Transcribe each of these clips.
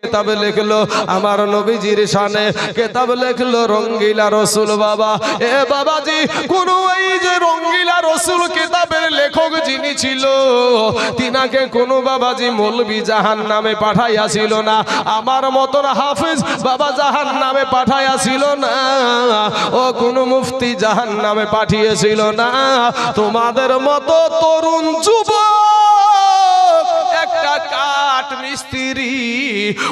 কিতাব লিখলো আমার নবীজির শানে, কিতাব লিখলো রঙ্গিলা রসুল। বাবা এ বাবাজি, কোন এই যে রঙ্গিলা রসুল কিতাবের লেখক যিনি ছিল, তিনাকে কোন বাবাজি মৌলবি জাহান্নামে পাঠাইয়াছিল না, আমার মতন হাফিজ বাবা জাহান্নামে পাঠাইয়াছিল না, ও কোন মুফতি জাহান্নামে পাঠিয়েছিল না। তোমাদের মতো তরুণ যুবক একটা কাঠ মিস্ত্রি,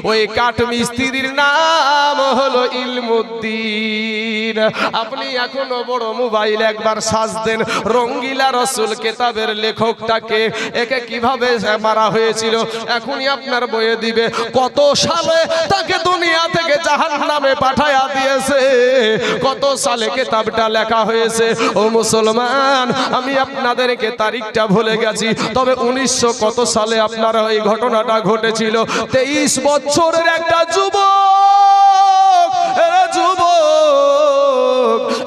ওই কাঠ মিস্ত্রির নাম হলো ইলমুদ্দিন। আপনি এখনো বড় মোবাইল একবার সার্চ দেন রঙ্গিলা রসুল কিতাবের লেখকটাকে, একে কিভাবে মারা হয়েছিল এখনই আপনার বইয়ে দিবে কত সালে তাকে দুনিয়া থেকে জাহান্নামে পাঠায়া দিয়েছে, কত সালে কিতাবটা লেখা হয়েছে। ও মুসলমান, আমি আপনাদেরকে তারিখটা ভুলে গেছি, তবে 1900 কত সালে আপনারা এই ঘটনাটা ঘটেছিল। 23 বছরের একটা যুবক,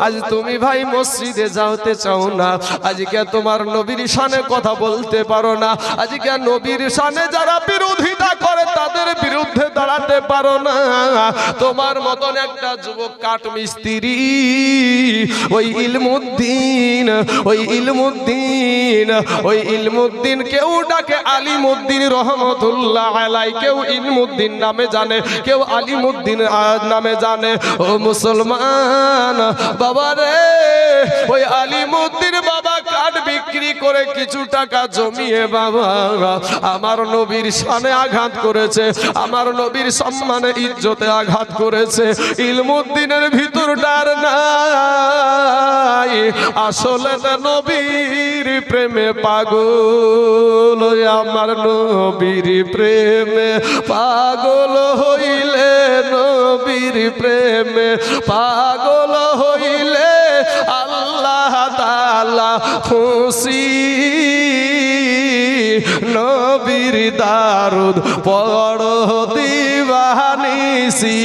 আজ তুমি ভাই মসজিদে যাওতে চাও না, আজকে তোমার নবীর শানে কথা বলতে পারো না, আজকে নবীর শানে যারা বিরোধিতা করে তাদের বিরুদ্ধে দাঁড়াতে পারো না। তোমার মতন একটা যুবক কাঠ মিস্ত্রি, ওই ইলমুদ্দিন, ওই ইলমুদ্দিন, ওই ইলমুদ্দিন কেউ ডাকে আলিমুদ্দিন রহমতুল্লাহ আলাই, কেউ ইলমুদ্দিন নামে জানে, কেউ আলিমুদ্দিন নামে জানে। ও মুসলমান বাবা রে, ওই আলিমুদ্দিন বাবা কাঠ বিক্রি করে কিছু টাকা জমিয়ে বাবা আমার নবীর শানে আঘাত করেছে, আমার নবীর সম্মানে ইজ্জতে আঘাত করেছে। ইলমুদ্দিনের ভিতরটার নাই, আসলে নবীর প্রেমে পাগল, আমার নবীর প্রেমে পাগল হইলে, নবীর প্রেমে পাগল হইলে আল্লাহ তাআলা খুশি। নবীর দারুদ পড়ো দিবানিসি,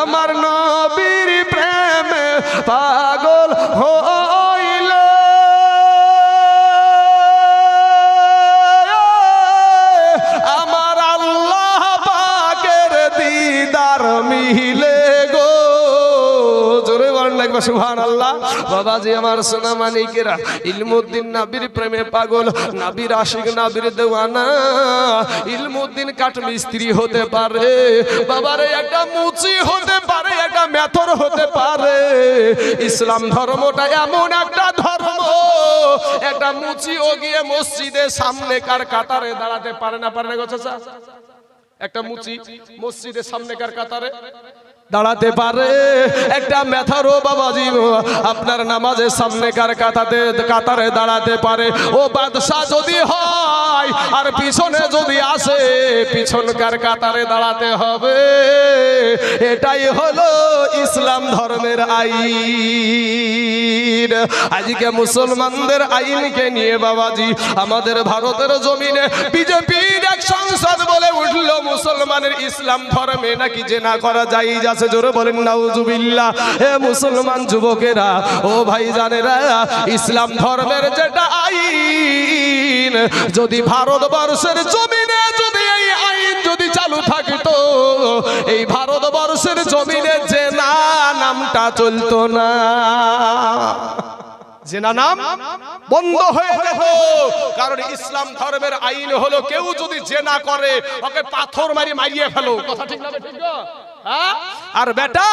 আমার নবীর প্রেমে পাগল হইলে আমার আল্লাহ পাকের দিদার মিলে গো। জোরে বলেন না সুবহানাল্লাহ। বাবাজি আমার সোনা মানিকেরা, ইলমুদ্দিন নবীর প্রেমে পাগল, নবীর আশিক, নবীর দেওয়ানা। ইলমুদ্দিন কাঠ মিস্ত্রি হতে পারে বাবারে, একটা মুচি হতে পারে, একটা মেথর হতে পারে। ইসলাম ধর্মটা এমন একটা ধর্ম, একটা মুচিও গিয়ে মসজিদের সামনে কার কাতারে দাঁড়াতে পারে না, পারে না গো চাচা? একটা মুচি মসজিদের সামনে কার কাতারে দাঁড়াতে পারে, একটা মেথারও বাবাজি আপনার নামাজের সামনে কার কাতারে দাঁড়াতে পারে। ও বাদশা যদি হয় আর পিছনে যদি আসে, পিছনকার কাতারে দাঁড়াতে হবে। এটাই হলো ইসলাম ধর্মের আইন। আজকে মুসলমানদের আইনকে নিয়ে বাবাজি আমাদের ভারতের জমিনে বিজেপির এক সংসদ বলে উঠলো মুসলমানের ইসলাম ধর্মে নাকি জেনা করা জায়েজ আছে। জোরে বলেন নাউজুবিল্লাহ। হে মুসলমান যুবকেরা, ও ভাই জানেরা, ইসলাম ধর্মের যেটা আইন, যদি ভারতবর্ষের জমিনে যদি এই আইন যদি চালু থাকতো, এই ভারতবর্ষের জমিনে জেনা নামটা চলতো না, জেনা নাম বন্ধ হয়ে যেত। কারণ ইসলাম ধর্মের আইন হলো কেউ যদি জেনা করে ওকে পাথর মারিয়ে ফেলো। কথা ঠিক না ঠিক না? আর বেটা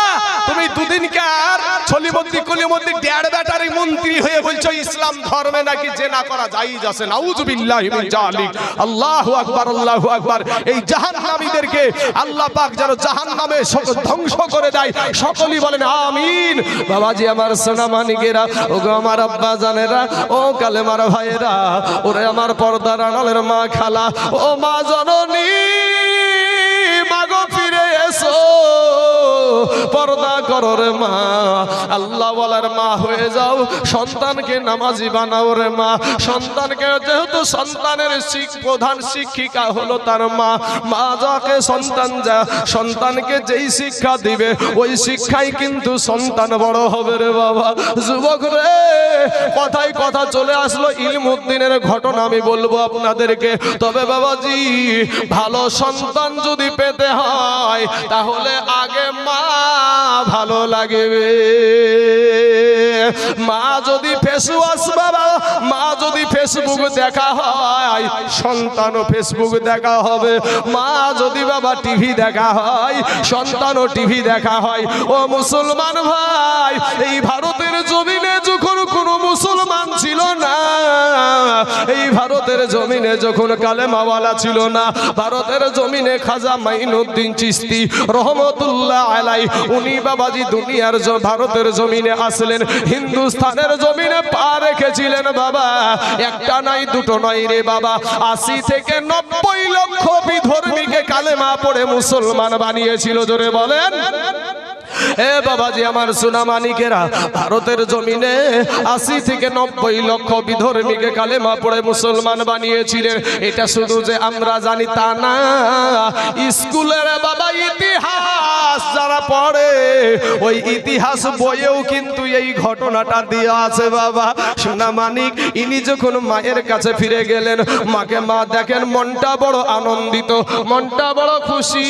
তুমি দুদিনকার ছলিমন্দি কলিমন্দি ড্যাড ব্যাটারি মন্ত্রী হয়ে বলছো ইসলাম ধর্মে নাকি জেনা করা জায়েজ আছে। নাউজুবিল্লাহি মিন জালিক। আল্লাহু আকবার, আল্লাহু আকবার। এই জাহান্নামীদেরকে আল্লাহ পাক যেন জাহান্নামে ধ্বংস করে দেয়, সকলেই বলেন আমিন। বাবাজি আমার সোনা মানিকেরা, ও গো আমার আব্বা জানেরা, ও কালেমার ভাইয়েরা, ওরে আমার পর্দার আড়ালের মা খালা, ও মা জননী, মাগো ফিরে এসো, পর্দা করো রে মা, আল্লাহ ওয়ালার মা হয়ে যাও, সন্তানকে নামাজি বানাও রে মা। সন্তানকে যেহেতু সন্তানের প্রধান শিক্ষিকা হলো তার মা, মা যাকে সন্তানকে যেই শিক্ষা দিবে ওই শিক্ষাই কিন্তু সন্তান বড় হবে রে বাবা। যুবক রে, কথায় কথা চলে আসলো ইলমুদ্দিনের ঘটনা আমি বলবো আপনাদেরকে। তবে বাবাজি, ভালো সন্তান যদি পেতে হয় তাহলে আগে মা ভালো লাগবে। মা যদি ফেসবুক দেখা হয়, সন্তানও ফেসবুক দেখা হবে। মা যদি বাবা টিভি দেখা হয়, সন্তানও টিভি দেখা হয়। ও মুসলমান ভাই, এই ভারতের জমিনে যখন কোনো মুসলমান ছিল না, এই ভারতের জমিনে যখন কালেমাওয়ালা ছিল না, ভারতের জমিনে খাজা মাইনুদ্দিন চিশতি রহমতুল্লাহ আলাই, উনি বাবাজি দুনিয়ার ভারতের জমিনে আসলেন, হিন্দুস্তানের জমিনে পা রেখেছিলেন বাবা। একটা নয়, দুটো নয় রে বাবা, 80 থেকে 90 লক্ষ বিধর্মীকে কালেমা পড়ে মুসলমান বানিয়েছিল। জোরে বলেন। এ বাবাজি আমার সোনা মানিকেরা, ভারতের জমিনে 80 থেকে 90 লক্ষ বিধর্মীকে কালেমা পড়ে মুসলমান বানিয়েছিলেন। এটা শুধু যে আমরা জানি তা না, স্কুলের বাবা ইতিহাস যারা পড়ে ওই ইতিহাস বইয়েও কিন্তু এই ঘটনাটা দেওয়া আছে বাবা। সোনা মানিক ইনি যখন মায়ের কাছে ফিরে গেলেন, মাকে মা দেখেন মনটা বড় আনন্দিত, মনটা বড় খুশি,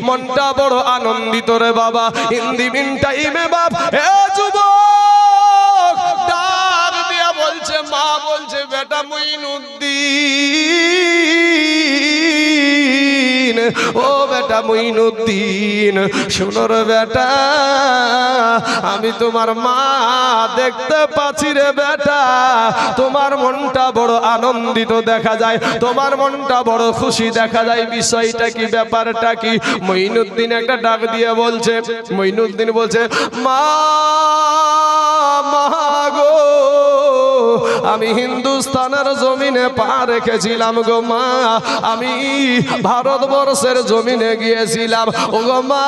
মনটা বড় আনন্দিত রে বাবা। হিন্দি মিন টাইমে বাপ এ যুবক ডাক দিয়া বলছে, মা বলছে বেটা মুইনুদ্দিন, ও বেটা মুইনুদ্দিন, শোনো রে বেটা, আমি তোমার মা দেখতে পাচ্ছি রে বেটা, তোমার মনটা বড় আনন্দিত দেখা যায়, তোমার মনটা বড় খুশি দেখা যায়। বিষয়টা কি, ব্যাপারটা কি? মুইনুদ্দিন একটা ডাক দিয়ে বলছে, মুইনুদ্দিন বলছে, মা গো, আমি হিন্দুস্তানের জমিনে পা রেখেছিলাম গো মা, আমি ভারতবর্ষের জমিনে গিয়েছিলাম ও গো মা,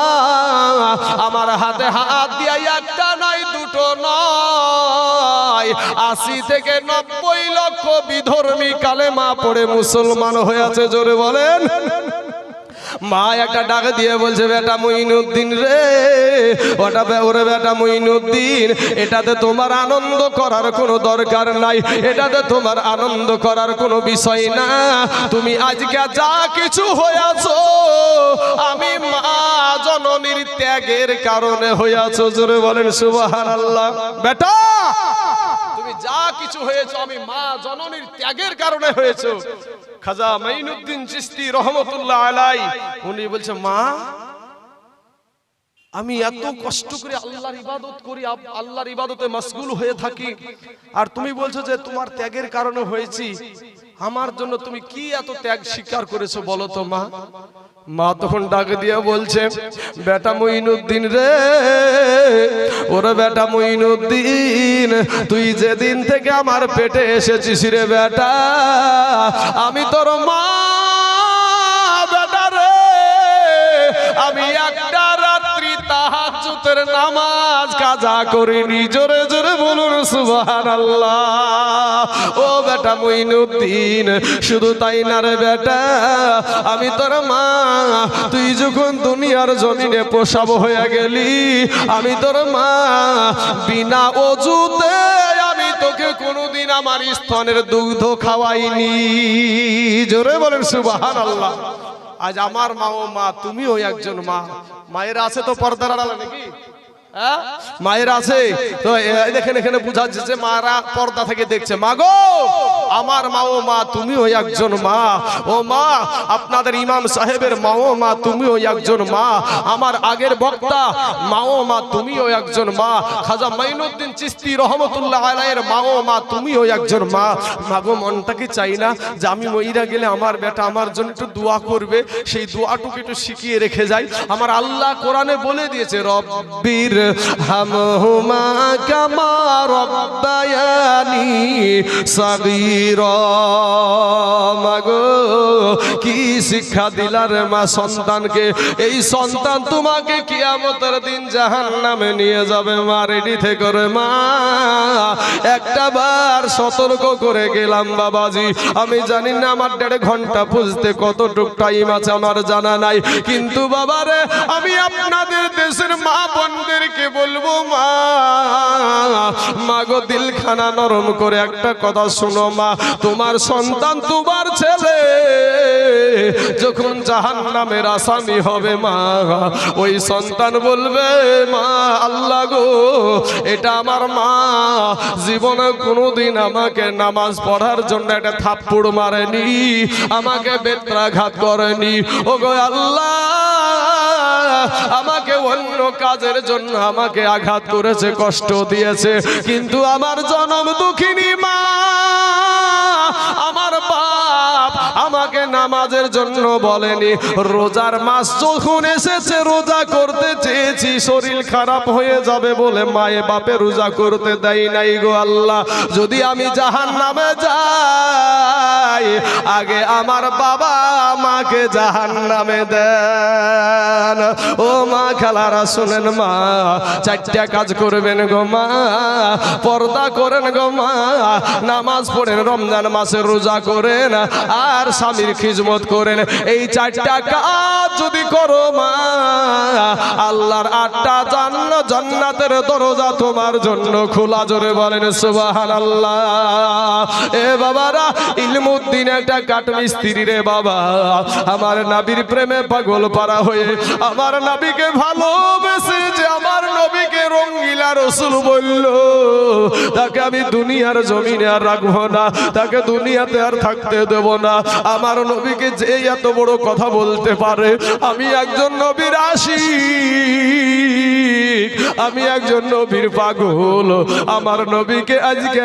আমার হাতে হাত দিয়া একটা নয়, দুটো নয়, 80 থেকে 90 লক্ষ বিধর্মী কালেমা পড়ে মুসলমান হয়েছে। জোরে বলেন। মা একটা ডাক দিয়ে বলছে, বেটা মুইনুদ্দিন রে, ওরে বেটা মুইনুদ্দিন, এটাতে তোমার আনন্দ করার কোনো দরকার নাই, এটাতে তোমার আনন্দ করার কোনো বিষয় না। তুমি আজকে যা কিছু হয়েছো, আমি মা জননীর ত্যাগের কারণে হয়েছো। জোরে বলেন সুবহানাল্লাহ। বেটা তুমি যা কিছু হয়েছো, আমি মা জননীর ত্যাগের কারণে হয়েছো। খাজা মাইনুদ্দিন চিশতি রহমতুল্লাহ আলাই উনি বলছে, মা আমি এত কষ্ট করে আল্লাহর ইবাদত করি, আল্লাহর ইবাদতে মশগুল হয়ে থাকি, আর তুমি বলছো যে তোমার ত্যাগের কারণে হয়েছি, আমার জন্য তুমি কি এত ত্যাগ স্বীকার করেছো বলো তো মা? মা তখন ডাক দিয়ে বলছে, বেটা মুইনুদ্দিন রে, ওরে বেটা মুইনুদ্দিন, তুই যেদিন থেকে আমার পেটে এসেছিস রে বেটা, আমি তোর মা বেটা রে, আমি একটা রাত্রি তাহাজ্জুদের নামাজ কাজা করিনি। জোরে জোরে বলুন সুবহানাল্লাহ। ও বেটা মুইনুদ্দিন, শুধু তাই না রে বেটা, আমি তোর মা, তুই যখন দুনিয়ার জমিনে প্রসব হয়ে গেলি, আমি তোর মা, বিনা ওযুতে আমি তোকে কোনোদিন আমার স্তনের দুগ্ধ খাওয়াইনি। জোরে বলেন সুবহানাল্লাহ। আজ আমার মা ও মা, তুমিও একজন মা। মায়ের আছে তো পর্দার আড়ালে নাকি? মায়ের আছে তো দেখেন, এখানে বোঝা যাচ্ছে মারা পর্দা থেকে দেখছে। মা গো, আমার মা ও মা, তুমিও একজন মা। ও মা, আপনাদের ইমাম সাহেবের মা ও মা, তুমিও একজন মা। আমার আগের বক্তা মা ও মা, তুমিও একজন মা। খাজা মাইনুদ্দিন চিশতি রহমতুল্লাহ আলাইহির মা ও মা, তুমিও একজন মা। মাগো, মনটা কি চাই না যে আমি মইরা গেলে আমার বেটা আমার জন্য একটু দোয়া করবে, সেই দোয়াটুকু একটু শিখিয়ে রেখে যাই। আমার আল্লাহ কোরআনে বলে দিয়েছে, রব্বির হামহুমা কামা রাব্বায়ানি সাগীরা। মাগো কি শিক্ষা দিলার মা সন্তানকে, এই সন্তান তোমাকে কিয়ামতের দিন জাহান্নামে নিয়ে যাবে মা, রেডি থেকে রে মা। একটা বার সতর্ক করে গেলাম বাবাজি, আমি জানি না আমার 1.5 ঘন্টা বুঝতে কতটুক টাইম আছে আমার জানা নাই, কিন্তু বাবারে আমি আপনাদের দেশের মা বোনদেরকে বলবো মা, মাগো দিলখানা নরম করে একটা কথা শুনো মা, তোমার সন্তান তোমার ছেলে যখন জাহান্নামের আসামি হবে মা, ওই সন্তান বলবে মা আল্লাহ গো, এটা আমার মা জীবনে কোনোদিন আমাকে নামাজ পড়ার জন্য একটা থাপ্পড় মারেনি, আমাকে বেত্রাঘাত করেনি, ও গো আল্লাহ আমাকে অন্য কাজের জন্য আমাকে আঘাত করেছে, কষ্ট দিয়েছে, কিন্তু আমার জনম দুঃখিনী মা, আমার বাপ আমাকে নামাজের জন্য বলেনি, রোজার মাস যখন এসেছে রোজা করতে চেয়েছি, শরীর খারাপ হয়ে যাবে বলে মায়ে বাপে রোজা করতে দেয় নাই গো আল্লাহ। যদি আমি জাহান্নামে যাই আগে আমার বাবা মাকে জাহান্নামে দেন। ও মা খালারা শুনেন মা, 4টা কাজ করবেন গো মা, পর্দা করেন গো মা, নামাজ পড়েন, রমজান মাসে রোজা করেন, আর স্বামীর খিদমত করেন। এই 4টা কাজ যদি করো মা, আল্লাহর 8টা জান্নাতের দরজা তোমার জন্য খোলা। জোরে বলেন সুবহানাল্লাহ। এ বাবারা, ইলমুদ্দিন একটা কাঠমিস্ত্রি রে বাবা, আমার নবীর প্রেমে পাগল পারা হয়ে আমার নবীকে ভালোবেসে যে আমার নবীকে রঙ্গিলা রাসূল বলল, তাকে আমি দুনিয়ার জমিনে আর রাখবো না, তাকে দুনিয়াতে আর থাকতে দেব না। আমার নবীকে যে এত বড় কথা বলতে পারে, আমি একজন নবীর আশিক, আমি একজন নবীর পাগল, আমার নবীকে আজকে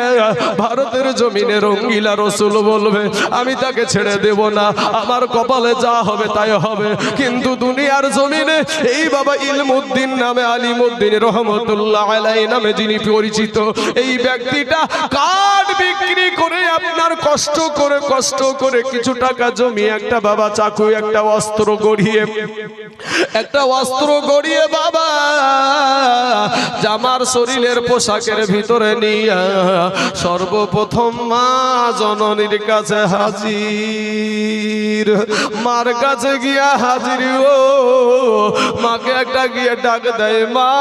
ভারতের জমিনে রঙ্গিলা রাসূল বলবে, আমি তাকে ছেড়ে দেব না, আমার কপালে যা হবে তাই হবে। কিন্তু দুনিয়ার জমিনে এই বাবা ইলমুদ্দিন নামে, আলিমুদ্দিন রহমতুল্লাহ আলাইহি নামে যিনি পরিচিত, এই ব্যক্তিটা কাঠ বিক্রি করে আপনার কষ্ট করে কিছু টাকা জমিয়ে একটা বাবা চাকু, একটা অস্ত্র গড়িয়ে বাবা জামার শরীরের পোশাকের ভিতরে নিয়ে সর্বপ্রথম মা জননীর কাছে হাজির, মার কাছে গিয়া হাজির। ও মাকে একটা গিয়ে ডাক দেয়, মা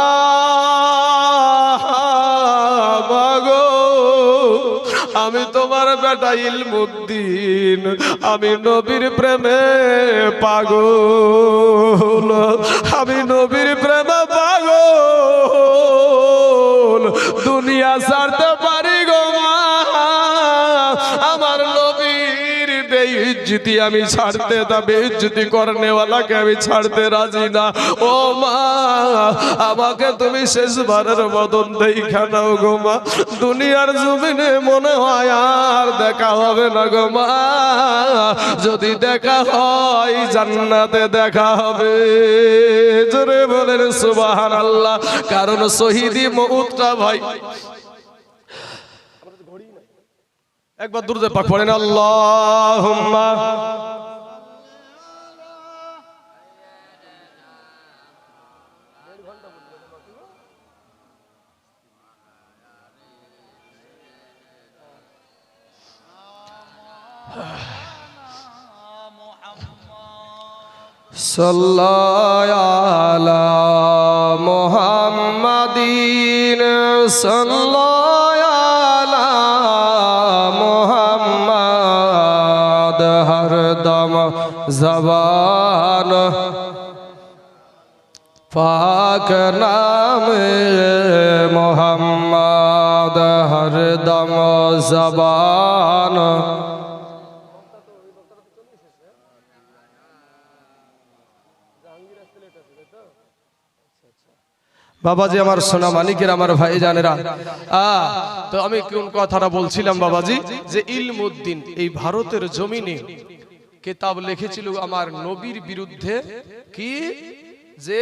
গো, আমি তোমার বেটা ইলমুদ্দিন, আমি নবীর প্রেমে পাগল, আমি নবীর প্রেমে পাগল, দুনিয়া ছাড়তে পারি গো মা, আমার নবীর বেইজ্জতি আমি ছাড়তে, তা বেইজ্জতি করনেওয়ালাকে আমি ছাড়তে রাজি না। ও মা, আমাকে তুমি শেষবারের মতন দেখা নাও গো মা, দুনিয়ার জমিনে মনে হয় আর দেখা হবে না গো মা, যদি দেখা হয় জান্নাতে দেখা হবে। জোরে বলেন সুবহানাল্লাহ। কারণ শহীদি মউতটা ভাই, একবার দুরূদ পাক পড়েন, আল্লাহুম্মা সাল্লাল্লাহু আলা মুহাম্মাদিন, সাল্লাল্লাহু আলা মুহাম্মাদ, হরদম জবান পাক নামে মুহাম্মদ, হরদম জবান। বাবাজি আমার সোনা মানিকের, আমার ভাই জানেরা, তো আমি কোন কথাটা বলছিলাম বাবাজি, যে ইলমুদ্দিন এই ভারতের জমিনে কিতাব লিখেছিল আমার নবীর বিরুদ্ধে, কি যে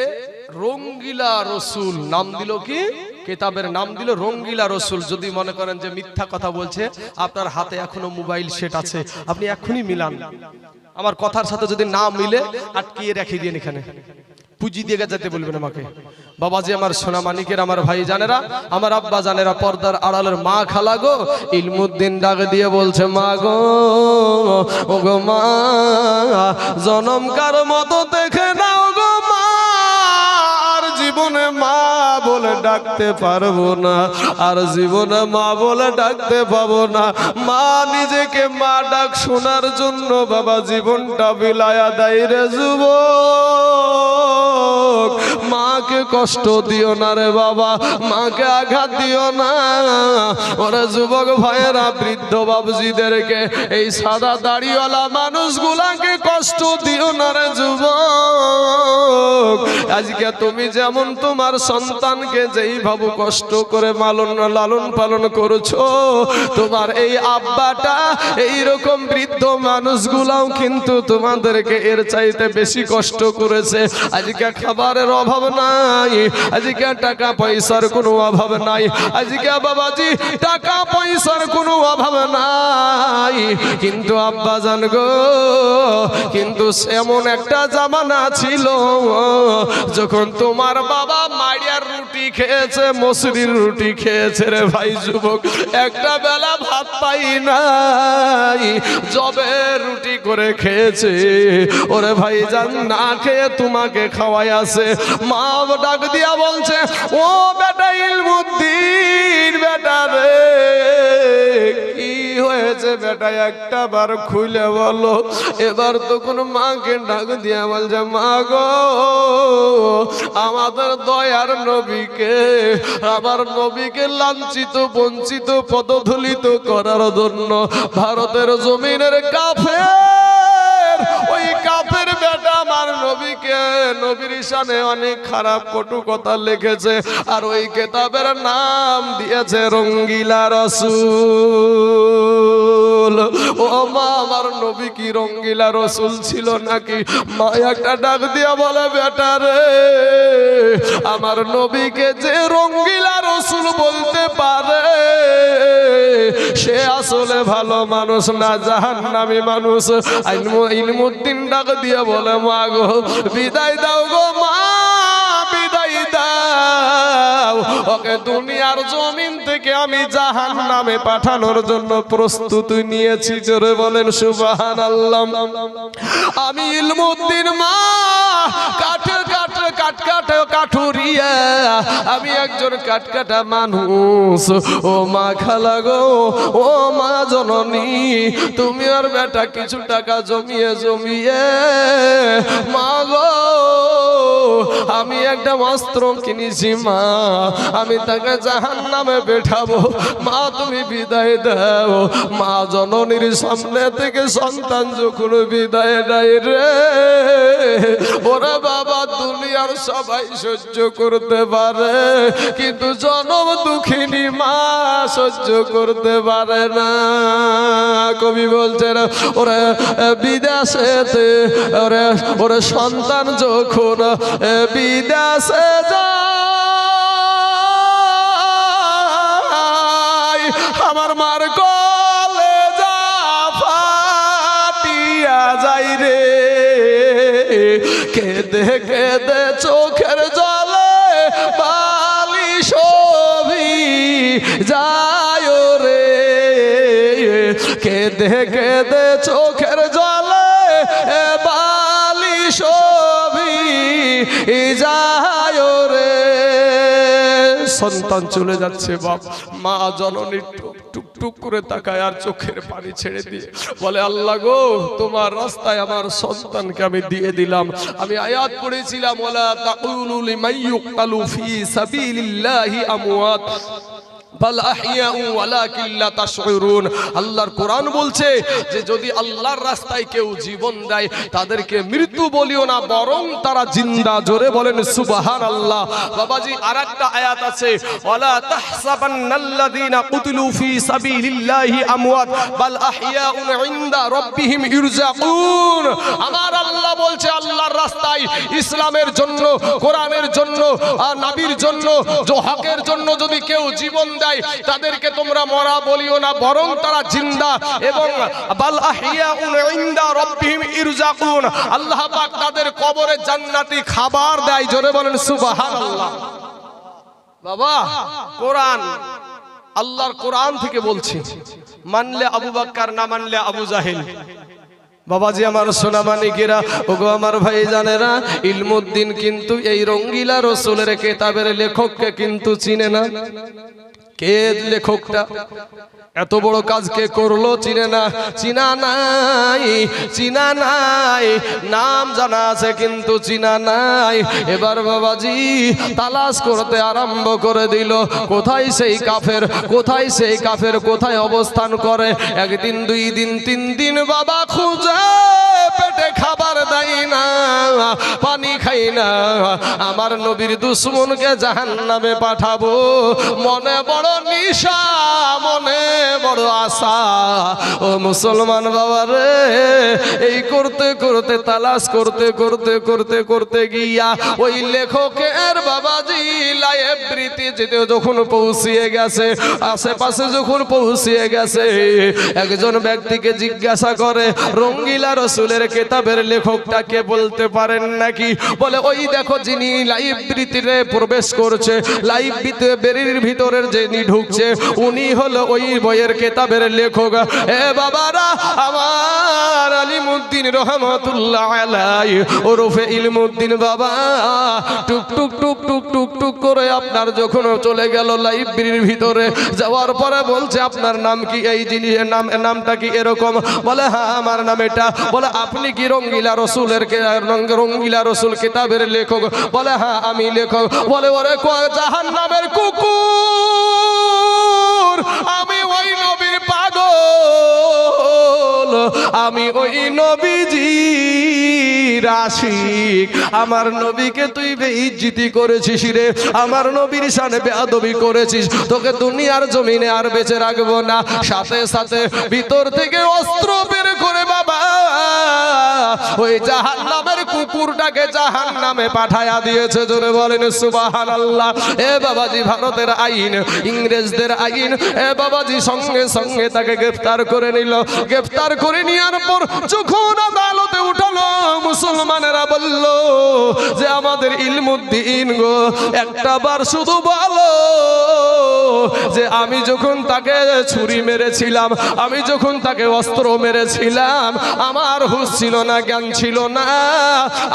রঙ্গিলা রসুল নাম দিল কি, কিতাবের নাম দিল রঙ্গিলা রসুল। যদি মনে করেন যে মিথ্যা কথা বলছে, আপনার হাতে এখনো মোবাইল সেট আছে, আপনি এখনই মিলান। আমার কথার সাথে যদি না মিলে আটকিয়ে রেখে দিন, এখানে পুঁজি দিয়ে যেতে বলবেন আমাকে। বাবাজি আমার সোনা মানিকের, আমার ভাই জানেরা, আমার আব্বা জানেরা, পর্দার আড়ালের মা খালা গো, ইলমুদ্দিন ডাক দিয়ে বলছে মা গো, ও গো মা, জনমকার মতো দেখে নাও গো মা, আর জীবনে মা বলে ডাকতে পারবো না, আর জীবনে মা বলে ডাকতে পাবো না। মা নিজেকে মা ডাক শোনার জন্য বাবা জীবনটা বিলায়া দেয় রে যুবক। মাকে কষ্ট দিও না রে বাবা, মাকে আঘাত দিও না। ওরা যুবক ভাইয়েরা, বৃদ্ধ বাবজিদেরকে, এই সাদা দাড়িওয়ালা মানুষগুলাকে কষ্ট দিও না রে যুবক। আজকে তুমি যেমন তোমার সন্তানকে যেই ভাবে কষ্ট করে লালন পালন করছো, তোমার এই আব্বাটা এইরকম বৃদ্ধ মানুষগুলাও কিন্তু তোমাদেরকে এর চাইতে বেশি কষ্ট করেছে। আজকে খাবারের অভাব নাই, আজকে টাকা পয়সার কোনো অভাব নাই, আজকে বাবাজি টাকা পয়সার কোনো অভাব নাই, কিন্তু আব্বা জান গো, কিন্তু এমন একটা জামানা ছিল যখন তোমার বাবা মাড়িয়ার রুটি খেয়েছে, মসুরির রুটি খেয়েছে রে ভাই যুবক, একটা বেলা ভাত পাই নাই, জবে রুটি করে খেয়েছে। ওরে ভাই জান, না খেয়ে তোমাকে খাওয়াই আছে। মা ডাক দিয়া বলছে, ও বেটা ইলমুদ্দিন, বেটা রে কি হয়েছে বেটা, একটা বার খুলে বলো। এবার তখন মাকে ডাক দিয়া বলছে, মা গো, আমাদের দয়ার নবীকে, আমার নবীকে লাঞ্ছিত বঞ্চিত পদধূলিত করার জন্য ভারতের জমিনের কাফের, ওই কাফের বেটা আমার নবীকে, নবীর শানে অনেক খারাপ কটু কথা লিখেছে, আর ওই কিতাবের নাম দিয়েছে রঙ্গিলা রসুল। ও মা, আমার নবী কি রঙ্গিলা রসুল ছিল নাকি? মা একটা ডাক দিয়া বলে, বেটা রে, আমার নবীকে যে রঙ্গিলা রসুল বলতে পারে সে আসলে ভালো মানুষ না, জাহান্নামী মানুষ। ইলমুদ্দিন ডাক দিয়ে বলে, মা গো, বিদায় দাও গো মা, বিদায় দাও, ওকে দুনিয়ার জমিন থেকে আমি জাহান্নামে পাঠানোর জন্য প্রস্তুতি নিয়েছি। জোরে বলেন সুবহানাল্লাহ। আমি ইলমুদ্দিন মা, কাঠুরিয়া, আমি একজন কাটকাটা মানুষ। ও মা খালা গো, ও মা জননী, তুমি আর বেটা কিছু টাকা জমিয়ে জমিয়ে মা গো, আমি একটা বস্ত্র কিনেছি মা, আমি তাকে জাহান্নামে বেঠাবো। মা তুমি বিদায় দাও। মা জননীর সামনে থেকে সন্তান যখন বিদায় দেয় রে, ওরে বাবা, দুনিয়ার সবাই সহ্য করতে পারে, কিন্তু জনম দুঃখিনী মা সহ্য করতে পারে না। কবি বলছেন, ওরে বিদেশেতে, ওরে ওরে সন্তান যখন বিদেশে যায়, আমার মার কলেজা ফাটিয়া যায় রে, কেঁদে কেঁদে চোখের জলে বালি ছবি যায় রে, কেঁদে কেঁদে চোখের জলে বালি ছবি যায় রে। সন্তান চলে যাচ্ছে, বাপ মা জননী টুক টুক করে তাকায় আর চোখের পানি ছেড়ে দিয়ে বলে, আল্লাহ গো, তোমার রাস্তায় আমার সন্তানকে আমি দিয়ে দিলাম। আমি আয়াত পড়েছিলাম, ওয়ালা তাকুলু লিমান ইউকতালু ফি সাবিলিল্লাহি আমওয়াত বাল আহইয়াউ ওয়ালাকিন লা তাশউরুন। আল্লাহর কোরআন বলছে যে যদি আল্লাহর রাস্তায় কেউ জীবন দেয় তাদেরকে মৃত্যু বলিও না, বরং তারা জিন্দা। জোরে বলেন সুবহানাল্লাহ। বাবাজি আরেকটা আয়াত আছে, ওয়ালা তাহসাবান্নাল্লাযীনা কুতিলু ফি সাবিলিল্লাহি আমওয়াত বাল আহইয়াউন ইনদা রাব্বিহিম ইরজাকুন। আমার আল্লাহ বলছে, আল্লাহর রাস্তায় ইসলামের জন্য, কোরআনের জন্য, আর নবীর জন্য, যে হকের জন্য যদি কেউ জীবন দেয় তাদেরকে তোমরা মরা বলিও না, বরং তারা জিন্দা এবং বাল আহিয়াউন ইনদা রাব্বিহিম ইরজাকুন, আল্লাহ পাক তাদের কবরে জান্নাতি খাবার দেয়। জোরে বলেন সুবহানাল্লাহ। বাবা কোরআন, আল্লাহর কোরআন থেকে বলছি, মানলে আবু বকর, না মানলে আবু জাহেল। বাবাজি আমার সোনা মানিকেরা, ওগো আমার ভাই জানেরা, ইলমুদ্দিন কিন্তু এই রঙ্গিলা রসুলের কিতাবের লেখককে কিন্তু চিনে না। কে লেখকটা? এত বড় কাজ কে করলো চিনে না, চিনা নাই, চিনা নাই, নাম জানা আছে কিন্তু চিনা নাই। এবার বাবাজি তালাশ করতে আরম্ভ করে দিল, কোথায় সেই কাফের, কোথায় সেই কাফের, কোথায় অবস্থান করে। একদিন, দুই দিন, তিন দিন বাবা খুঁজে, পেটে খাবার দেয় না, পানি খাই না। আমার নবীর দুশ্মনকে জাহান্নামে পাঠাবো, মনে বড় নিশা, মনে বড় আশা। ও মুসলমান বাবা রে, এই করতে করতে, তালাশ করতে করতে করতে করতে গিয়া ওই লেখকের বাবাজি লাইব্রেরিতে যেতে যখন পৌঁছিয়ে গেছে, আশেপাশে যখন পৌঁছিয়ে গেছে, একজন ব্যক্তিকে জিজ্ঞাসা করে, রঙ্গিলা রসুলের কিতাবের লেখকটাকে বলতে পারেন নাকি? বলে ওই দেখো যিনি লাইব্রেরিতে প্রবেশ করছে, লাইব্রেরির ভিতরের যিনি ঢুকছে, উনি হলো ওই বইয়ের কিতাবের লেখক। এ বাবারা আমার আলিমউদ্দিন রহমাতুল্লাহ আলাইহি ওরফে ইলমউদ্দিন বাবা টুক টুক টুক টুক টুক টুক করে আপনার যখন চলে গেল লাইব্রেরির ভিতরে, যাওয়ার পরে বলছে আপনার নাম কি? এই জিনিসের নাম, নামটা কি এরকম? বলে হ্যাঁ আমার নাম এটা। বলে আপনি কি রঙ্গিলা রসুলের, রঙ্গিলা রসুল কিতাবের লেখক? বলে হ্যাঁ আমি লেখক। বলে ওরে জাহান্নামের কুকুর, আমি ওই নবীর পাগল, আমি ওই নবীজির আশিক। আমার নবীকে তুই বেইজ্জতি করেছিস রে, আমার নবীর শানে বেয়াদবি করেছিস, তোকে দুনিয়ার জমিনে আর বেঁচে রাখবো না। সাথে সাথে ভিতর থেকে অস্ত্র বের করে বাবা ওই জাহান্নামের কুকুরটাকে জাহান্নামে পাঠায়া দিয়েছে। জোরে বলেন সুবহানাল্লাহ। এ বাবাজি ভারতের আইন, ইংরেজদের আইন, এ বাবাজি সঙ্গে সঙ্গে তাকে গ্রেফতার করে নিল। গ্রেফতার করে নেওয়ার পর যখন আদালতে উঠালো, মুসলমানেরা বলল যে আমাদের ইলমুদ্দিন গো, একটা বার শুধু বলো যে আমি যখন তাকে ছুরি মেরেছিলাম, আমি যখন তাকে অস্ত্র মেরেছিলাম, আমার হুঁশ ছিল না, জ্ঞান ছিল না,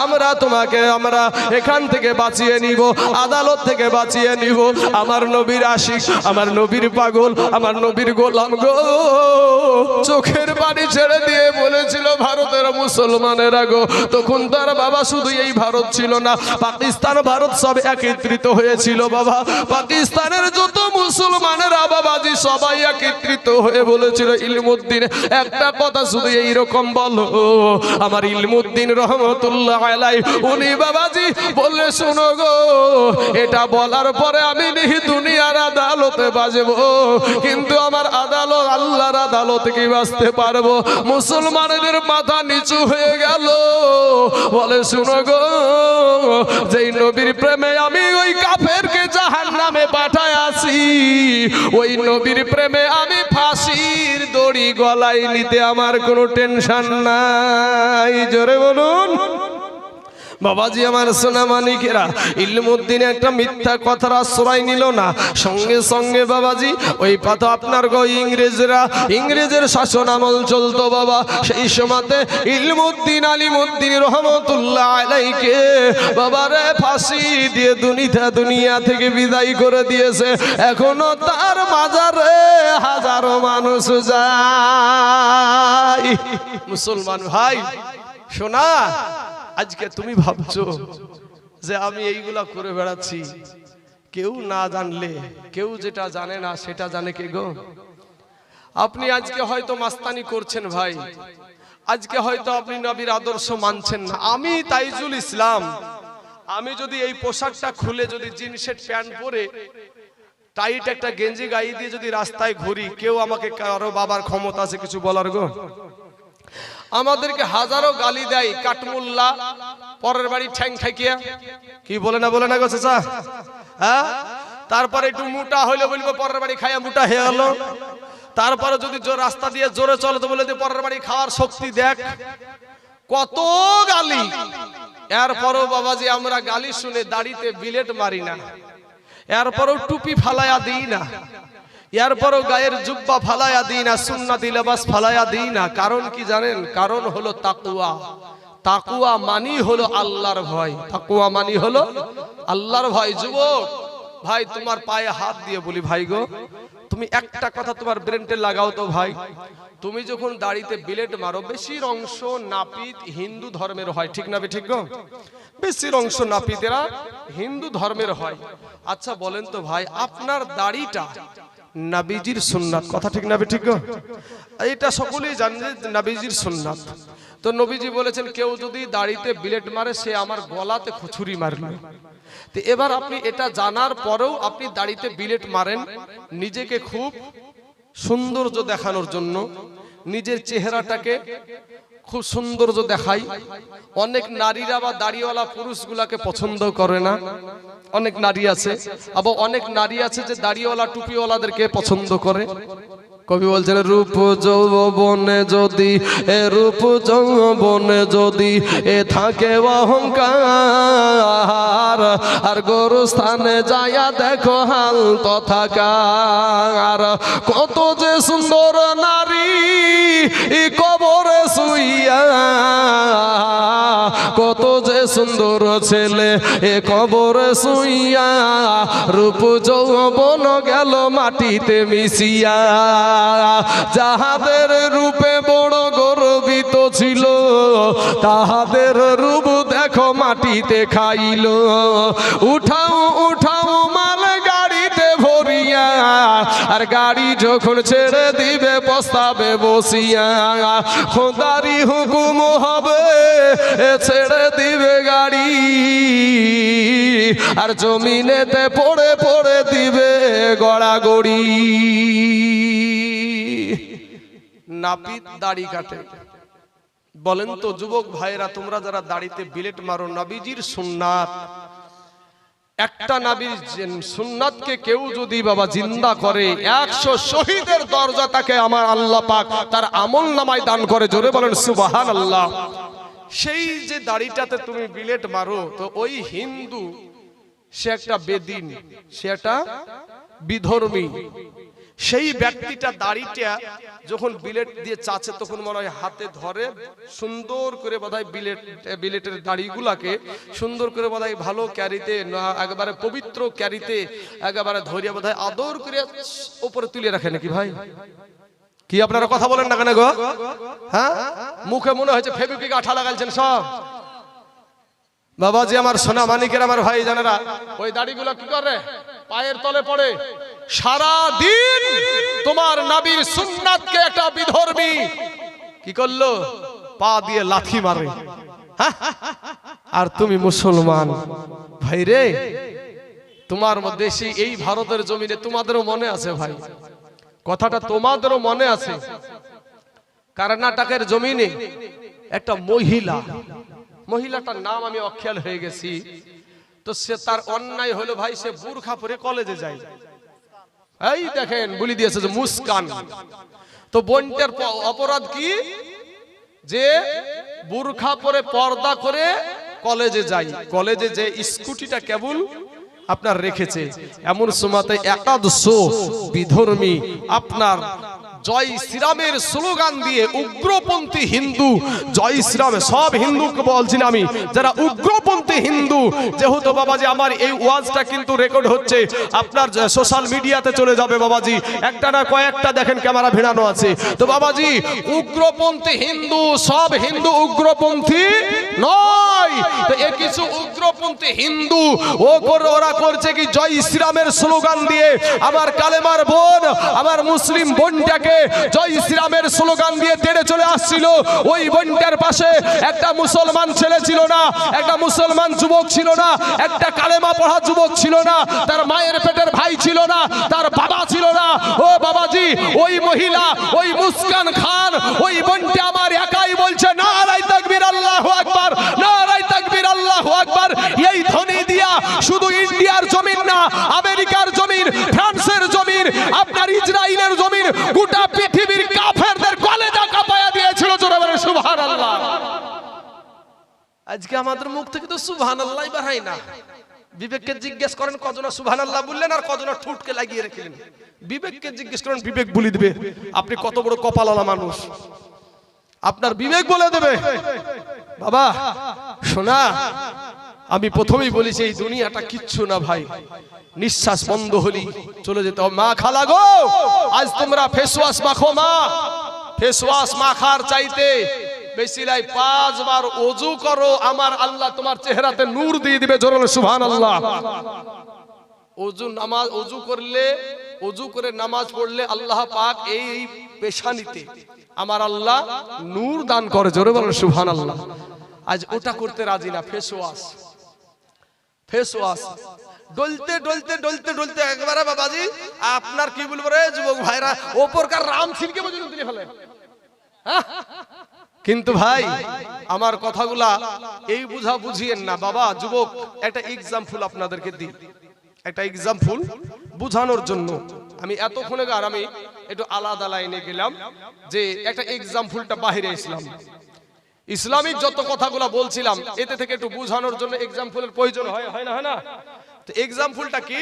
আমরা তোমাকে, আমরা এখান থেকে বাঁচিয়ে নিব, আদালত থেকে বাঁচিয়ে নিব। আমার নবীর আশিক, আমার নবীর পাগল, আমার নবীর গোলাম গো, চোখের পানি ছেড়ে দিয়ে বলেছিল ভারতের মুসলমানেরা গো, তখন তার বাবা শুধু এই ভারত ছিল না, পাকিস্তান, ভারত সব একত্রিত হয়েছিল বাবা। পাকিস্তানের যত মুসলমানেরা বাবাজি সবাই একত্রিত হয়ে বলেছিল ইলমুদ্দিন একটা কথা শুধু এইরকম বলো। আমার ইলমুদ্দিন রহমতুল্লাহ আলাইহি উনি বাবাজি বললে শোনো গো, এটা বলার পরে আমি দুনিয়ার আদালতে বাজবো, কিন্তু আমার আদালত আল্লাহর আদালত কি বাঁচতে পারবো? মুসলমানদের মাথা নিচু হয়ে গেল। বলে শোনো গো, যেই নবীর প্রেমে আমি ওই কাফেরকে জাহান্নামে পাঠায় আসি, ওই নবীর প্রেমে আমি ফাঁসির দড়ি গলায় নিতে আমার কোনো টেনশন নাই। জোরে বলুন বাবাজি আমার সোনা মানিকেরা। ইলমুদ্দিন একটা মিথ্যা কথার আশ্রয় নিল না, সঙ্গে সঙ্গে বাবাজি ওই পাতা আপনার গো ইংরেজরা, ইংরেজের শাসন আমল চলতো বাবা। সেই সময়তে ইলমুদ্দিন আলিমুদ্দিন রহমতুল্লাহ আলাইকে বাবারে ফাঁসি দিয়ে দুনিয়া থেকে বিদায় করে দিয়েছে। এখনো তার মাজারে হাজারো মানুষ যায়। মুসলমান ভাই শোনা, আজকে তুমি ভাবছো যে আমি এইগুলা করে বেড়াচ্ছি, কেউ না জানলে, কেউ যেটা জানে না সেটা জানে কে গো? আপনি আজকে হয়তো মাস্তানি করছেন ভাই, আজকে হয়তো আপনি নবীর আদর্শ মানছেন না। আমি তাইজুল ইসলাম, আমি যদি এই পোশাকটা খুলে যদি জিন্সের প্যান্ট পরে টাইট একটা গেঞ্জি গায়ে দিয়ে যদি রাস্তায় ঘুরি, কেউ আমাকে কারো বাবার ক্ষমতা আছে কিছু বলার গো? আমাদেরকে হাজারো গালি দেয়, কাটমুল্লা, পরের বাড়ি ঠ্যাং ঠেকিয়া, কি বলে না গো চাচা, হ্যাঁ? তারপরে একটু মোটা হইলে বলবো পরের বাড়ি খাইয়া মোটা হয়ে গেল। তারপরে যদি রাস্তা দিয়ে জোরে চলে তো বলে পরের বাড়ি খাওয়ার শক্তি দেখ, কত গালি। এরপরও বাবাজি আমরা গালি শুনে দাড়িতে বিলেট মারি না, এরপরও টুপি ফালাইয়া দিই না, এরপরও গায়ের জুব্বা ফালাইয়া দিই না, সুন্নতি লেবাস ফালাইয়া দিই না। কারণ কি জানেন? কারণ হলো তাকওয়া। তাকওয়া মানি হলো আল্লাহর ভয়, তাকওয়া মানি হলো আল্লাহর ভয়। যুবক ভাই, তোমার পায়ে হাত দিয়ে বলি ভাই গো, তুমি একটা কথা তোমার ব্রেনটে লাগাও তো ভাই, তুমি যখন দাড়িতে বিলেট মারো, বেশির অংশ নাপিত হিন্দু ধর্মের হয়, ঠিক না ঠিক গো? বেশির অংশ নাপিতেরা হিন্দু ধর্মের হয়। আচ্ছা বলেন তো ভাই, আপনার দাড়িটা নবীজির সুন্নাত, কথা ঠিক না ঠিক গো? এটা সকলেই জানেন যে নবীজির সুন্নাত। তো নবীজি বলেছেন কেউ যদি দাড়িতে বিলেট মারে সে আমার গলাতে ছুরি মারলো। তো এবার আপনি এটা জানার পরেও আপনি দাড়িতে বিলেট মারেন নিজেকে খুব সৌন্দর্য দেখানোর জন্য, নিজের চেহারাটাকে খুব সৌন্দর্য দেখাই। অনেক নারীরা বা দাড়িওয়ালা পুরুষগুলাকে পছন্দ করে না, অনেক নারী আছে, আবার অনেক নারী আছে যে দাড়িওয়ালা টুপিওয়ালাদেরকে পছন্দ করে। কবি বলছেন রূপ যৌবনে যদি রূপ যৌবনে যদি থাকে অহংকার, আর গরু স্থানে যাইয়া দেখো হাল তথাকার। কত যে সুন্দর নারী কবরে শুইয়া, কত যে সুন্দর ছেলে কবরে শুইয়া, রূপ যৌবন গেল মাটিতে মিশিয়া। যাহাদের রূপে বড় গর্বিত ছিল, তাহাদের রূপ দেখো মাটিতে খাইল। উঠাও উঠাও মাল গাড়িতে ভরিয়া, আর গাড়ি যখন ছেড়ে দিবে পস্তাবে বসিয়া। খোদারি হুকুম হবে ছেড়ে দিবে গাড়ি, আর জমিনেতে পড়ে পড়ে দিবে গড়াগড়ি। নাপিত দাড়ি কাটে। বলেন তো যুবক ভাইরা, তোমরা যারা দাড়িতে বিলেট মারো, নবীজির সুন্নাত, একটা নবীর সুন্নাতকে কেউ যদি বাবা জিন্দা করে, 100 শহীদের দরজা তাকে আমার আল্লাহ পাক তার আমলনামায় দান করে। জোরে বলেন সুবহানাল্লাহ। সেই যে দাড়িটাতে তুমি বিলেট মারো, তো ওই হিন্দু সে একটা বেদিন, সে একটা বিধর্মী, সেই ব্যক্তিটা দাড়িটা যখন বিলেট দিয়ে চাচে তখন মনে হয় হাতে ধরে সুন্দর করে বোধহয় বিলেটের দাড়িগুলাকে সুন্দর করে বোধহয় ভালো ক্যারিতে, একেবারে পবিত্র ক্যারিতে একেবারে ধরিয়া বোধহয় আদর করে উপরে তুলে রাখে নাকি ভাই? কি আপনারা কথা বলেন না কেন গো? হ্যাঁ, মুখে মনে হয়েছে ফেবিকুইক আঠা লাগাইছেন সব। বাবাজি আমার সোনা মানিকের আমার ভাই জানেরা, ওই দাড়িগুলো কি করে? পায়ের তলে পড়ে। সারা দিন তোমার নবীর সুন্নাতকে একটা বিধর্মী কি করলো? পা দিয়ে লাথি মারে। আর তুমি মুসলমান ভাই রে, তোমার মধ্যে এই ভারতের জমিনে তোমাদেরও মনে আছে ভাই, কথাটা তোমাদেরও মনে আছে, কর্ণাটকের জমিনে একটা মহিলাটার নাম আমি অখেয়াল হয়ে গেছি। তো সে তার অন্যায় হলো ভাই, সে বুরখা পরে কলেজে যায়। এই দেখেন বলি দিয়েছে যে মুস্কান। তো বোনটার অপরাধ কি? যে বুরখা পরে পর্দা করে কলেজে যায়। কলেজে যে স্কুটিটা কেবল আপনার রেখেছে, এমন সময়তে একাদশ বিধর্মী আপনার জয় শ্রীরামের স্লোগান দিয়ে উগ্রপন্থী হিন্দু, জয় শ্রীরাম, সব হিন্দুকে বলছি না আমি, যারা উগ্রপন্থী হিন্দু, যেহেতু বাবাজি আমার এই ওয়াজটা কিন্তু রেকর্ড হচ্ছে, আপনার সোশ্যাল মিডিয়াতে চলে যাবে বাবাজি, একটা না কয়েকটা দেখেন ক্যামেরা ভিড়ানো আছে। তো বাবাজি উগ্রপন্থী হিন্দু, সব হিন্দু উগ্রপন্থী নয়। তো এ কিছু উগ্রপন্থী হিন্দু ওরা করছে কি, জয় শ্রীরামের স্লোগান দিয়ে আমার কালেমার বোন, আমার মুসলিম বোনটাকে জয় শ্রীরামের স্লোগান দিয়ে তেড়ে চলে আসছিল, ওই বোনটার পাশে একটা মুসলমান ছেলে ছিল না, একটা মুসলমান যুবক ছিল না, একটা কালেমা পড়া যুবক ছিল না, তার মায়ের পেটের ভাই ছিল না, তার বাবা ছিল না। ও বাবাজি, ওই মহিলা, ওই মুস্কান খান, ওই বোনটা আমার একাই বলছে নারায়ে তাকবীর আল্লাহু আকবার, নারায়ে তাকবীর আল্লাহু আকবার। এই ধ্বনি দিয়া শুধু ইন্ডিয়ার জমিন না, আমেরিকার জমিন, ফ্রান্সের জমিন, আপনার ইসরায়েলের জমিন, গোটা পৃথিবীর কাফেরদের কলেজা কাঁপায়া দিয়েছিল। জোরে বলে সুবহানাল্লাহ। আজকে আমাদের মুখ থেকে তো সুবহানাল্লাহই বের হয় না। বিবেককে জিজ্ঞেস করেন কজনা সুবহানাল্লাহ বললেন আর কজনা ঠুটকে লাগিয়ে রেখেলেন। বিবেককে জিজ্ঞেস করেন, বিবেক বলে দিবে আপনি কত বড় কপালওয়ালা মানুষ, আপনার বিবেক বলে দেবে। বাবা শোনা, আমি প্রথমেই বলেছি এই দুনিয়াটা কিচ্ছু না ভাই, নিঃশ্বাস বন্ধ হলি চলে যেতে হবে। মা খালা গো, আজ তোমরা ফেস ওয়াশ মাখো। মা ফেস ওয়াশ মাখার চাইতে বেশি লাই 5 বার ওযু করো, আমার আল্লাহ তোমার চেহারাতে নূর দিয়ে দিবে। জোরে বলো সুবহানাল্লাহ। ওযু নামাজ, ওযু করলে, ওযু করে নামাজ পড়লে আল্লাহ পাক এই পেশানিতে আমার আল্লাহ নূর দান করে। জোরে বলো সুবহানাল্লাহ। আজ ওটা করতে রাজি না। ফেস ওয়াশ, ফেস ওয়াশ ডলতে ডলতে ডলতে ডলতে একবারে বাবাজি আপনার কি বলবো রে যুবক ভাইরা, ওপরকার রাম ছিলকে পর্যন্ত তুলে ফেলে। কিন্তু ভাই আমার কথাগুলা এই বুঝা বুঝিয়েন না বাবা। যুবক, একটা এক্সাম্পল আপনাদেরকে দিই, একটা এক্সাম্পল বুঝানোর জন্য। আমি এতক্ষণে আমি একটু আলাদা লাইনে গেলাম যে একটা এক্সাম্পলটা বাহিরে ইসলাম ইসলামিক যত কথাগুলো বলছিলাম এতে থেকে একটু বুঝানোর জন্য এক্সাম্পলের প্রয়োজন হয় না, হয় না? তো এক্সাম্পলটা কি,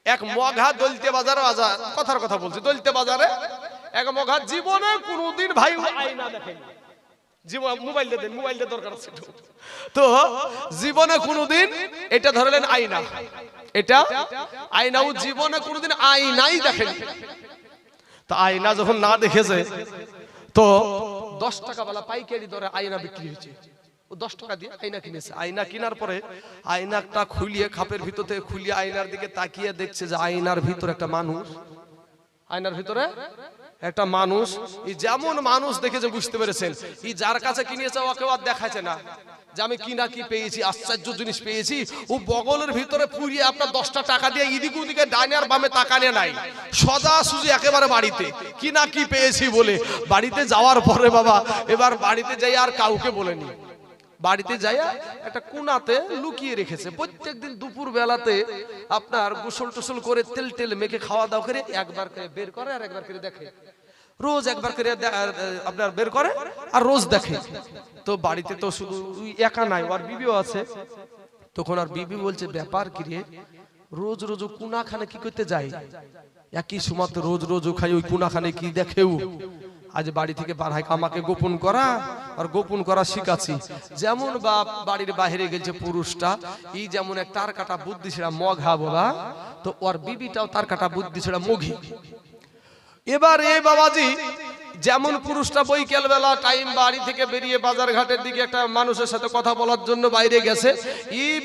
এক মঘা দলতে বাজারে, কথার কথা বলছি, দলতে বাজারে এক মঘা জীবনে কোনোদিন ভাই আয়না দেখেনি। জীবন মোবাইল দেন, মোবাইল দিয়ে দরকার আছে তো, জীবনে কোনোদিন এটা ধরলেন আয়না, এটা আয়নাও জীবনে কোনোদিন আয়নাই দেখেনি। তো আয়না যখন না দেখেছে তো 10 টাকা वाला পাইকারি দরে আয়না বিক্রি হয়েছে। ও 10 টাকা দিয়ে আয়না কিনেছে। আয়না কেনার পরে আয়নাটা খুলিয়ে, খাপের ভিতর থেকে খুলিয়ে আয়নার দিকে তাকিয়ে দেখছে যে আয়নার ভিতরে একটা মানুষ, আয়নার ভিতরে একটা মানুষ। এই যেমন মানুষ দেখে যে বুঝতে পেরেছেন, এই যার কাছে কিনেছে ওকে আর দেখাচ্ছে না যে আমি কি না কি পেয়েছি, আশ্চর্য জিনিস পেয়েছি। ও বগলের ভিতরে পুরিয়ে আপনার 10টা টাকা দিয়ে এদিকে ওদিকে ডাইনে আর বামে তাকানে নাই, সদা সুজি একেবারে বাড়িতে কি না কি পেয়েছি বলে। বাড়িতে যাওয়ার পরে বাবা এবার বাড়িতে যাই আর কাউকে বলেনি, বাড়িতে যাইয়া একটা কোনাতে লুকিয়ে রেখেছে। প্রত্যেকদিন দুপুর বেলাতে আপনার গোসল টোসল করে তেল টেল মেখে খাওয়া দাওয়া করে একবার করে বের করে আর একবার করে দেখে, রোজ একবার করে আপনার বের করে আর রোজ দেখে। তো বাড়িতে তো শুধু একা নাই, আর বিবিও আছে। তখন আর বিবি বলছে ব্যাপার কি রে, রোজ রোজ কোনাখানে কি করতে যাই, একই সময় রোজ রোজ খাই, ওই কোনাখানে কি দেখেও। আজ বাড়ি থেকে বার হয় আমাকে গোপন করা, আর গোপন করা শিখাচ্ছি। যেমন বাপ বাড়ির বাইরে গেছে পুরুষটা, এই যেমন এক তার কাটা বুদ্ধি ছেড়া মঘা বলা, তো ওর বিবিটাও তার কাটা বুদ্ধি ছেড়া মঘি। এবার এই বাবাজি যেমন পুরুষটা বৈকাল বেলা টাইম বাড়ি থেকে বেরিয়ে বাজার ঘাটের দিকে একটা মানুষের সাথে কথা বলার জন্য বাইরে গেছে, এই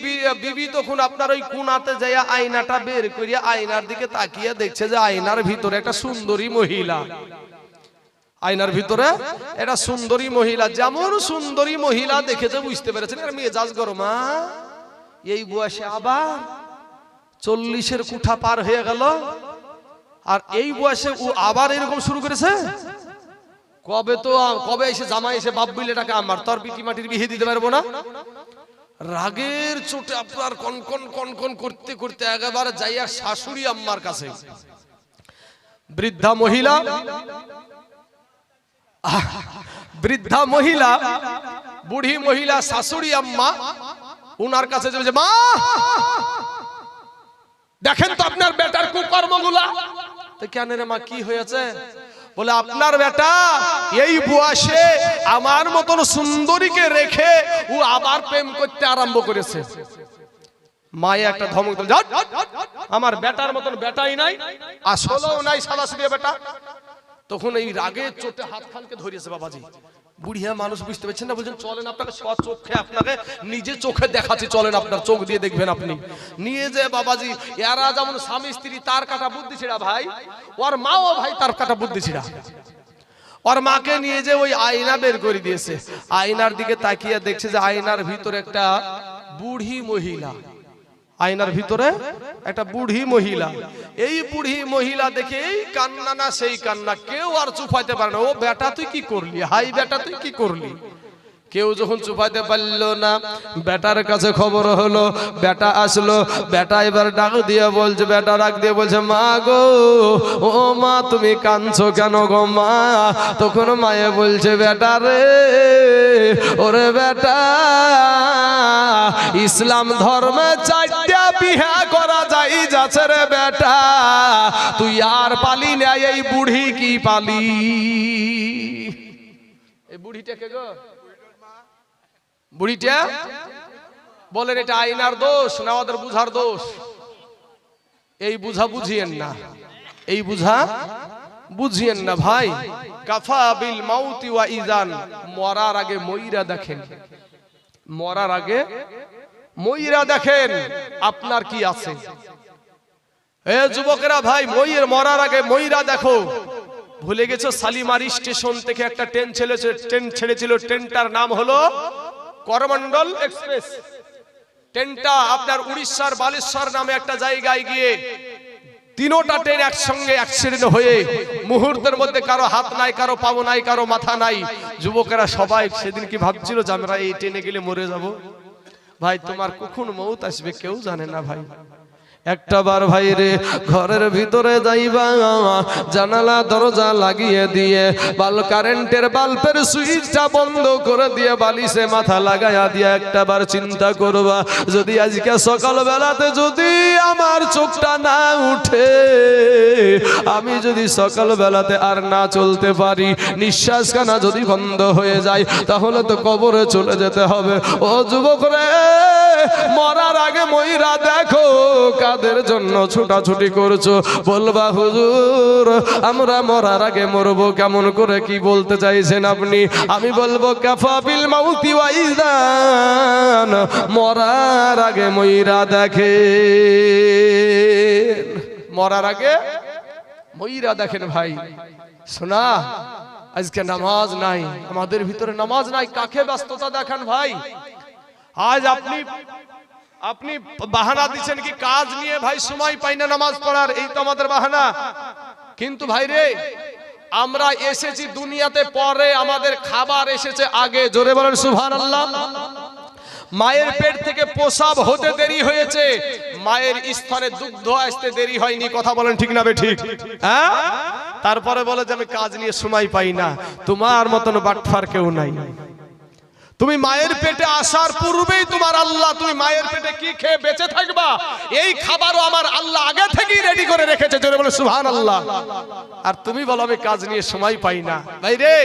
বিবি তখন আপনার ওই কোনাতে যাইয়া আয়নাটা বের করিয়া আয়নার দিকে তাকিয়ে দেখছে যে আয়নার ভিতরে একটা সুন্দরী মহিলা, আয়নার ভিতরে একটা সুন্দরী মহিলা। যেমন সুন্দরী মহিলা দেখেছে বুঝতে পেরেছেন আর মেজাজ গরমা, এই বয়সে আবার 40-এর কুঠা পার হয়ে গেল, আর এই বয়সে ও আবার এরকম শুরু করেছে। কবে এসে জামাই এসে বাপ বিলেটাকে আমার তোর পিটি মাটির বিয়ে দিতে পারবো না। রাগের চোটে আপনার কনকন কনকন করতে করতে একেবারে যাইয়া শাশুড়ি আম্মার কাছে, বৃদ্ধা মহিলা, বৃদ্ধা মহিলা, বুড়ি মহিলা, শাশুড়ি আম্মা উনার কাছে যে মা দেখেন তো আপনার বেটার কুকর্মগুলা। তো কেন রে মা কি হয়েছে? বলে আপনার বেটা এই বয়সে আমার মতন সুন্দরীকে রেখে ও আবার প্রেম করতে আরম্ভ করেছে। মায়ে একটা ধমক দিল, আমার বেটার মতন বেটাই নাই, আসলেও নাই সাদাসিধে বেটা। তখন এই রাগে চোটে হাত খানকে ধরিয়েছে বাবাজি, বুড়িয়া মানুষ বুঝতে পারছেন না, বলছেন চলেন আপনাকে চোখে আপনাকে নিজে চোখে দেখাচ্ছি, চলেন আপনার চোখ দিয়ে দেখবেন আপনি। নিয়ে যে বাবাজি এরা যেমন স্বামী স্ত্রী তার কাটা বুদ্ধি ছিড়া ভাই, ওর মাও ভাই তার কাটা বুদ্ধি ছিড়া। ওর মাকে নিয়ে যে ওই আয়না বের করে দিয়েছে, আয়নার দিকে তাকিয়ে দেখছে যে আয়নার ভিতরে একটা বুড়ি মহিলা, আয়নার ভিতরে একটা বুড়ি মহিলা। এই বুড়ি মহিলা দেখে এই কান্না না সেই কান্না, কেউ আর চুপাইতে পারে না। ও বেটা তুই কি করলি, হাই বেটা তুই কি করলি। কেউ যখন চুপাইতে পারলো না, বেটার কাছে খবর হলো, বেটা আসলো। বেটা এবার ডাক দিয়ে বলছে, বেটা ডাক দিয়ে বলছে, মা গো, ও মা তুমি কাঁদছো কেন গো মা? তখন মায়ে বলছে, বেটা রে, ওরে বেটা, ইসলাম ধর্মে 4টা বিয়া করা যাই যাচ্ছে রে বেটা, তুই আর পালি না, এই বুড়ি কি পালি। এই বুড়িটা কে গো? বুড়িটা বলেন এটা আইনার দোষ না ওদের বুঝার দোষ? এই বুঝা বুঝিয়েন না, এই বুঝা বুঝিয়েন না ভাই। কাফা বিল মাউতি ওয়া ইজান, মরার আগে মইরা দেখেন, মরার আগে মইরা দেখেন আপনার কি আছে। এ যুবকেরা ভাই, মরার আগে মইরা দেখো। ভুলে গেছো শালিমারি স্টেশন থেকে একটা ট্রেন ছেড়েছিল, ট্রেনটার নাম হলো করমন্ডল এক্সপ্রেস। ট্রেনটা আপনার উড়িষ্যার বালেশ্বর নামে একটা জায়গায় গিয়ে 3টা ট্রেন একসঙ্গে অ্যাক্সিডেন্ট হয়ে মুহূর্তের মধ্যে কারো হাত নাই, কারো পা নাই, কারো মাথা নাই। যুবকেরা সবাই সেদিন কি ভাবছিল যে আমরা এই ট্রেনে গেলে মরে যাব। ভাই তোমার কখন মৌত আসবে কেউ জানে না ভাই। একটা বার ভাই রে, ঘরের ভিতরে যাইবা, জানালা দরজা লাগিয়ে দিয়ে কারেন্টের বাল্বের সুইচটা বন্ধ করে দিয়ে বালিশে মাথা লাগাইয়া দিয়ে একটা বার চিন্তা করবা, যদি আজকে সকাল বেলাতে যদি আমার চোখটা না উঠে, আমি যদি সকাল বেলাতে আর না চলতে পারি, নিঃশ্বাস খানা যদি বন্ধ হয়ে যায়, তাহলে তো কবরে চলে যেতে হবে। ও যুবক রে, মরার আগে মইরা দেখো, কাদের জন্য ছুটাছুটি করছো। বলবা হুজুর আমরা মরার আগে মরবো কেমন করে, কি বলতে চাইছেন আপনি? আমি বলবো কাফা বিল মাউতি ওয়া ইজান, মরার আগে মইরা দেখেন, মরার আগে মইরা দেখেন ভাই। শোনা, আজকে নামাজ নাই, আমাদের ভিতরে নামাজ নাই, কাকে ব্যস্ততা দেখান ভাই। আজ আপনি বাহানা দিচ্ছেন কি কাজ নিয়ে, ভাই সময় পাই না নামাজ পড়ার, এই তো আমাদের বাহানা। কিন্তু ভাই রে, আমরা এসেছি দুনিয়াতে পরে, আমাদের খাবার এসেছে আগে। জোরে বলেন সুবহানাল্লাহ। মায়ের পেট থেকে প্রসাব হতে দেরি হয়েছে, মায়ের স্তনে দুগ্ধ আসতে দেরি হয়নি। কথা বলেন ঠিক না বে ঠিক? হ্যাঁ, তারপরে বলে যে আমি কাজ নিয়ে সময় পাই না। তোমার মতন বাটফার কেউ নাই। তুমি মায়ের পেটে আসার পূর্বেই তোমার আল্লাহ, তুমি মায়ের পেটে কি খেয়ে বেঁচে থাকবা, এই খাবারও আমার আল্লাহ আগে থেকেই রেডি করে রেখেছে। জোরে বলে সুবহানাল্লাহ। আর তুমি বলো আমি কাজ নিয়ে সময় পাই না। ভাই রে,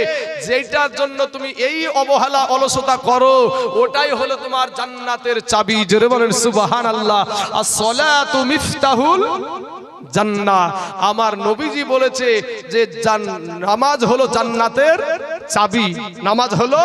যেটার জন্য তুমি এই অবহেলা অলসতা করো, ওটাই হলো তোমার জান্নাতের চাবি। জোরে বলেন সুবহানাল্লাহ। as-salatu মিফতাহুল জান্নাহ। আমার নবীজি বলেছে যে নামাজ হলো জান্নাতের চাবি, নামাজ হলো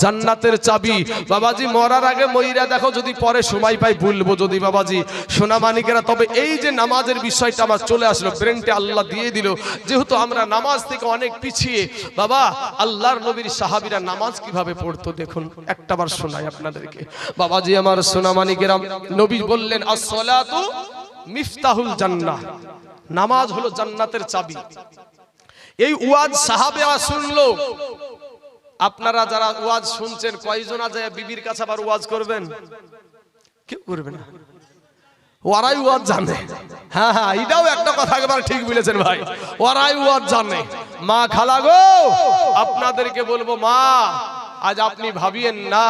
জান্নাতের চাবি। বাবাজি মরার আগে মইরা দেখো, যদি পরে সময় পাই বলবো যদি বাবাজি। সোনা মানিকেরা, তবে এই যে নামাজের বিষয়টা আমার চলে আসলো ব্রেনটে, আল্লাহ দিয়ে দিল। যেহেতু আমরা নামাজ থেকে অনেক পিছিয়ে, বাবা আল্লাহর নবীর সাহাবীরা নামাজ কিভাবে পড়তো দেখুন, একটাবার শোনাই আপনাদেরকে। বাবাজি আমার সোনা মানিকেরা, নবী বললেন as-salatu মিফতাহুল জান্নাহ, নামাজ হলো জান্নাতের চাবি। এই ওয়াজ সাহাবেরা শুনলো। আপনারা যারা ওয়াজ শুনছেন, কয়জন যায় বিবির কাছে আবার ওয়াজ করবেন? কেউ করবে না, ওরাই ওয়াজ জানে। হ্যাঁ হ্যাঁ, এটাও একটা কথা একবার ঠিক বলেছেন ভাই, ওরাই ওয়াজ জানে। মা খালা গো, আপনাদেরকে বলবো, মা আজ আপনি ভাবিয়েন না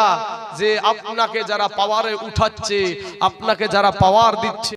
যে আপনাকে যারা পাওয়ারে উঠাচ্ছে, আপনাকে যারা পাওয়ার দিচ্ছে,